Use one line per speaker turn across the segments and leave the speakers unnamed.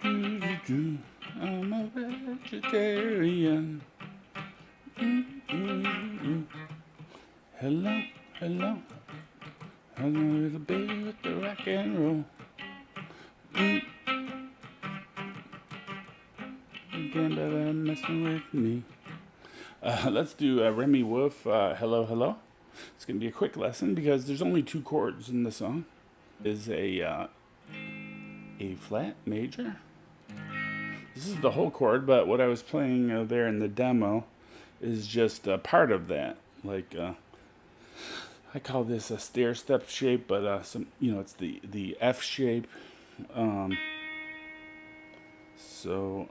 I'm a vegetarian. Hello, hello. I'm a little bit with the rock and roll. Again, but messing with me. Let's do Remi Wolf, Hello, Hello. It's going to be a quick lesson because there's only 2 chords in the song. Is a flat major. This is the whole chord, but what I was playing there in the demo is just a part of that. Like I call this a stair step shape, but it's the F shape. So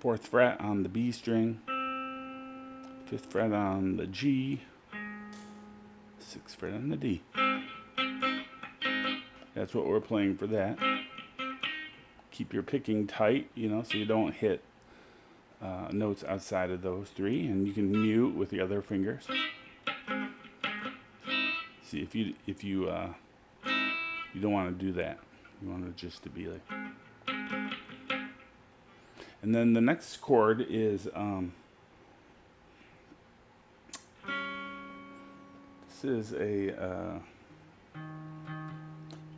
4th fret on the B string, 5th fret on the G, 6th fret on the D. That's what we're playing for that. Keep your picking tight, so you don't hit notes outside of those 3, and you can mute with the other fingers. See, if you don't want to do that, you want it just to be like. And then the next chord is this is a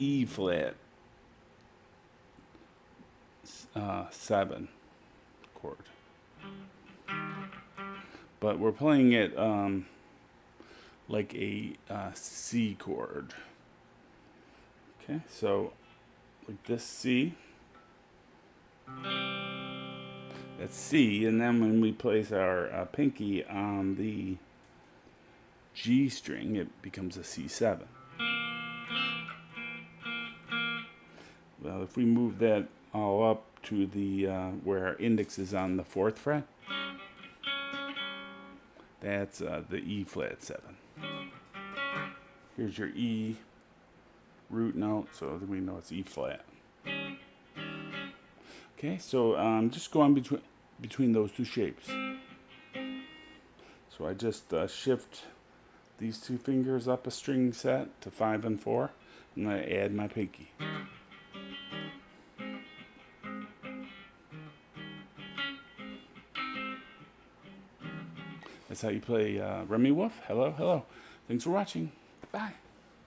E flat 7 chord, but we're playing it like a C chord. Okay, so like this C, that's C, and then when we place our pinky on the G string, it becomes a C7. Well, if we move that all up to the where our index is on the 4th fret, that's the E flat 7. Here's your E root note, so that we know it's E flat. Okay, so just go on between those 2 shapes. So I just shift these 2 fingers up a string set to 5 and 4, and I add my pinky. That's how you play Remi Wolf. Hello, hello. Thanks for watching. Bye.